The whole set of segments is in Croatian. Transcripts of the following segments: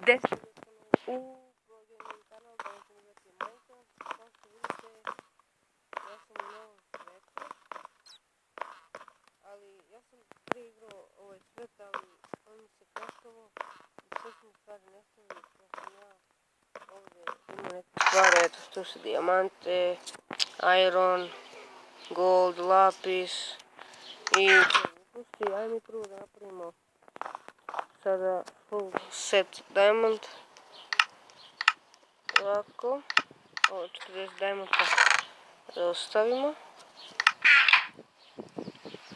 u prođenom kanal da ćemo igrati Minecraft. Kao što vidite, ja sam u novom svetu, ali ja sam prije igrao ovaj svet, ali on mi se krašovo i sve su mi stvari nestali, ja sam ja ovdje imao neke stvari, eto tu su dijamante, iron, gold, lapis i pusti, ajde mi prvo da napravimo sada full set diamond. Ovako, ovo 40 diamanta da ostavimo.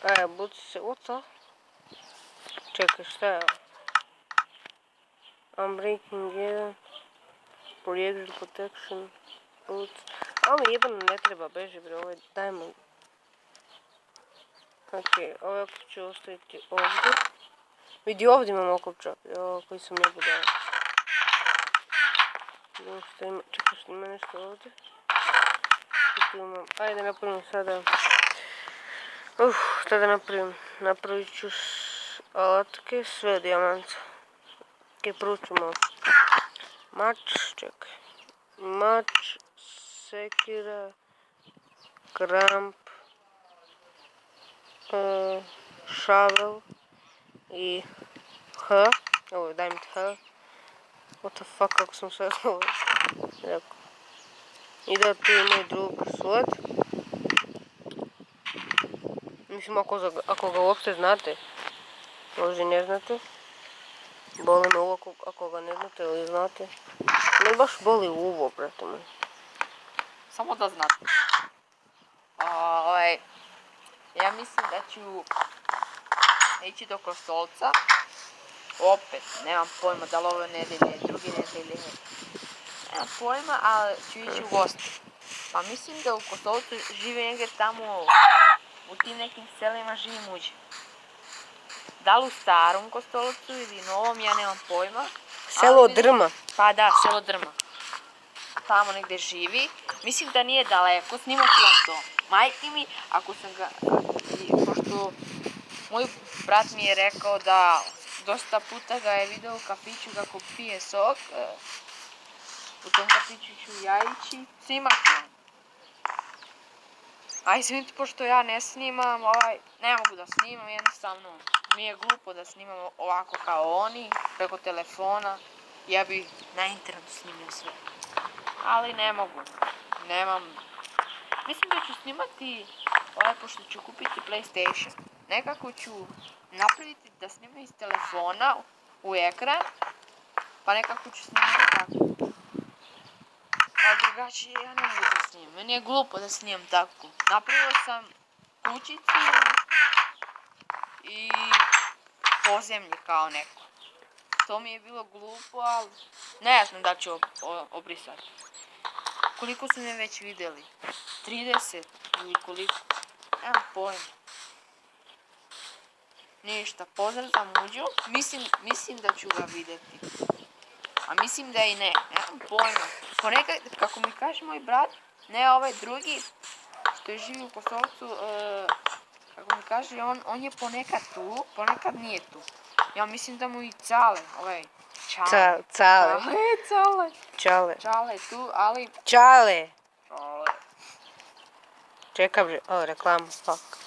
Ajde, buci se, what the? Čekaj, šta je ovo? Unbreaking 1, Projectile Protection, Boots. A ovo mi jebano ne treba, beži bre, ovo je diamond. Ok, ovako ću ostaviti ovdje. Vidi, ovdje imam okopčak, koji sam ne budala. Čekaj, što ima nešto ovdje. Ajde, napravim sada. Šta da napravim? Napravit ću alatke, sve dijamanta. Ok, prvo ćemo mač, čekaj. Mač, sekira, kramp, shovel i H. Ovo, daj mi H. What the fuck, kako sam sve ovo rekao. I da tu je moj drug sword. Mislim, ako ga uopšte znate, možda i ne znate. Boli me uvo ako ga ne znate ili znate. Me baš boli uvo, brate moj. Samo da znate. Ja mislim da ću ići do Kostolca. Opet, nemam pojma da li ove nedelje, druge nedelje. Nemam pojma, ali ću ići u goste. Pa mislim da u Kostolcu žive negdje tamo, u tim nekim selima živi muđe. Da li u starom Kostolcu ili novom, ja nemam pojma. Selo Drma. Pa da, selo Drma. Tamo negdje živi. Mislim da nije daleko, snimat ću vam to. Majke mi, ako sam ga... Pošto moj brat mi je rekao da dosta puta ga je vidio u kafiću kako pije sok. U tom kafiću ću ja ići. Snimat ću vam. A izvinite, pošto ja ne snimam, ne mogu da snimam, jednostavno mi je glupo da snimam ovako kao oni, preko telefona. Ja bi na internetu snimio sve. Ali ne mogu, nemam. Mislim da ću snimati, pošto ću kupiti PlayStation. Nekako ću napraviti da snimam iz telefona u ekran, pa nekako ću snimati tako. Ali drugačije ja ne mogu da snimam, meni je glupo da snimam tako. Napravio sam kućicu i pozemlje kao neko. To mi je bilo glupo, ali ne znam da ću obrisati. Koliko su me već vidjeli? 30 ili koliko? Nemam pojma. Ništa, pozdrav za muđu. Mislim da ću ga vidjeti. A mislim da i ne. Nemam pojma. Ponekad, kako mi kaže moj brat, ne ovaj drugi, što je živi u Kostolcu, kako mi kaže, on je ponekad tu, ponekad nije tu. Ja mislim da mu i Cale, Čale tu, ali... Čale! Čekaj bre, reklama, fuck.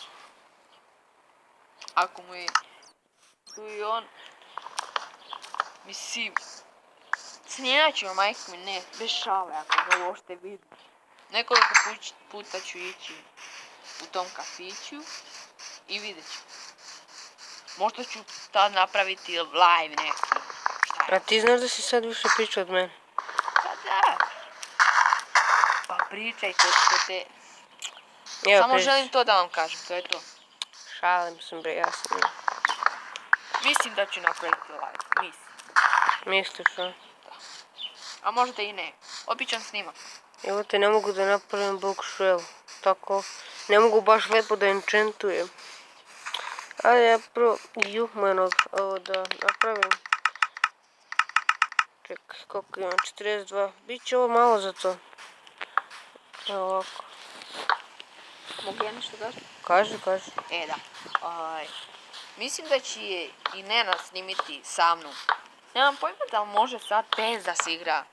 Ako mu je tu i on, mislim, snimat ću, majke mi, ne, bez šale, ako ga uopšte vidim. Nekoliko puta ću ići u tom kafiću i vidjet ću. Možda ću tad napraviti live neki. A ti znaš da si sad više pričao od mene? Pa da. Pa pričaj, ko te... Samo želim to da vam kažem, to je to. Šalim sam bre, jasno. Mislim da ću napraviti live, mislim. Misliš, a? Da. A možda i ne. Običan snimak. Evo te, ne mogu da napravim bookshelf. Tako, ne mogu baš lepo da enchantujem. Ali ja prvo, ovo da napravim. Čekaj, koliko imam, 42. Biće ovo malo za to. Evo ovako. Mogu ja nešto daći? Kaži. Da. Mislim da će i Nenad snimiti sa mnom Nemam pojma da li može sad PES da se igra.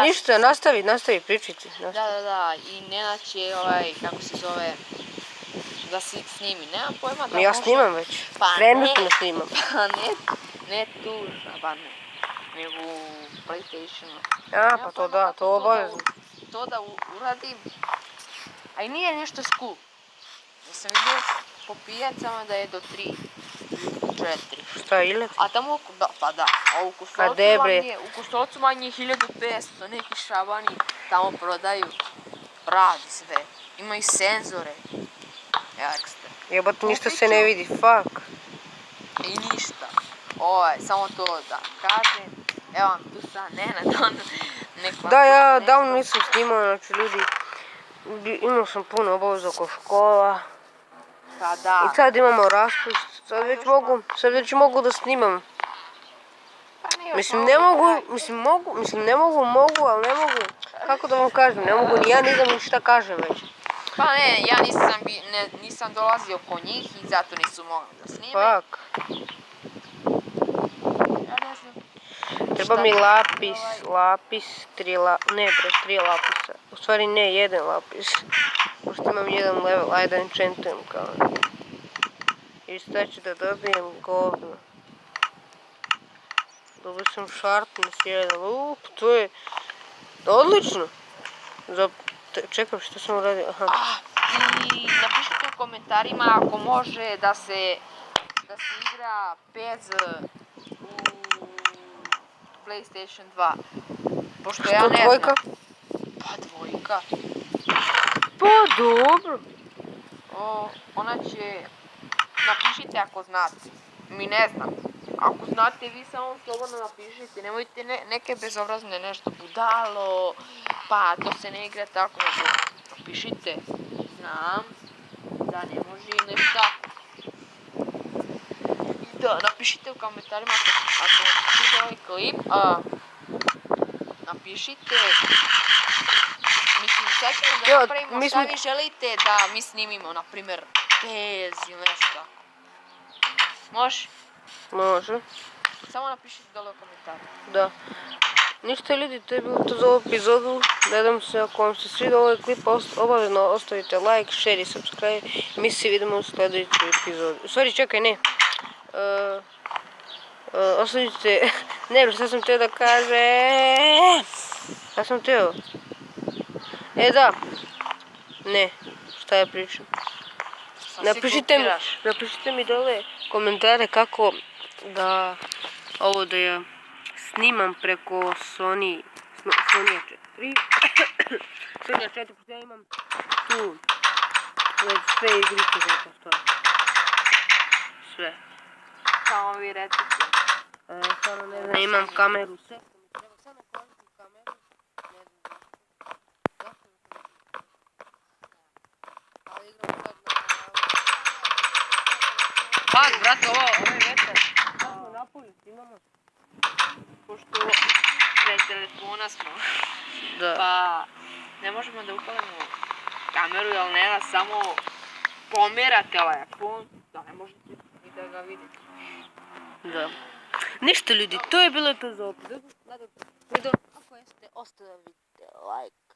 Ništa, nastavi pričati. Da, i Nenad će kako se zove, da se snimi. Nemam pojma da Ja može... snimam već, Pa trenutno snimam. Pa ne tu, žabane, nego u PlayStationu. A, pa to da, to obavezno. To da uradim, a i nije nešto skup. Ja sam vidio po pijacama da je do 3, 4. Šta, ilet? A tamo, pa da, a u Kostolcu manje je 1500, neki šabani tamo prodaju, radi sve, imaju senzore, ekstra. Jebate, ništa se ne vidi, fuck. I ništa, samo to da kažem, evo vam tu sad Nenad, neko... Da, ja davno nisam snimao, znači ljudi, imao sam puno obaveza oko škola. Pa da. I sad imamo raspust, sad već mogu da snimam. Mislim ne mogu, ali ne mogu, kako da vam kažem, ne mogu ni ja ni znam šta kažem već. Pa ne, ja nisam dolazio po njih i zato nisu mogli da snime. Fuck. Ja ne znam. Treba mi lapis, 3 lapisa. U stvari ne, 1 lapis. Pošto imam 1 level, ajde enchantujem kao. I šta ću da dobijem govno. Dobio sam sharpness 1, to je odlično. Čekaj, što sam uradio, aha. I napišite u komentarima ako može da se igra PES u PlayStation 2. Pošto ja ne znam. Dvojka? Pa dvojka. Pa dobro. Ona će, napišite ako znate. Mi ne znam. Ako znate vi samo slobodno napišite. Nemojte neke bezobrazne nešto budalo. Pa to se ne igra tako. Napišite. Znam da ne može nešto. Da, napišite u komentarima ako vam se sviđa ovaj klip. Napišite. Mislim, sad ćemo da napravimo šta vi želite da mi snimimo. Naprimjer, PES ili nešto. Može? Može. Samo napišite dole u komentarima. Da. Ništa ljudi, to je bilo to za ovu epizodu. Nadam se ako vam se sviđa ovaj klip, obavezno ostavite like, share i subscribe. Mi se vidimo u sljedećoj epizodi. U stvari, čekaj, ne. Ostavite... Ne, šta sam teo da kažem? Šta sam teo? Da. Ne, šta ja pričam? Napišite mi dole komentare kako da ovo da ja snimam preko Sony 4. Sony 4, pošto ja imam tu već sve igrice za postoje. Sve. Samo vi recite. Stvarno ne znam, imam kameru, sve što mi treba, samo koristim kameru, ne znam zašto. Ali igram sad Pak, brate, ovo je vetar. Sad smo napolju, snimamo. Pošto pre telefona smo. Da. Pa ne možemo da upalimo kameru, jer Nenad samo pomera telefon, da ne možete ni da ga vidite. Da. Ništa ljudi, to je bilo to za opet. Ako jeste, ostavite like.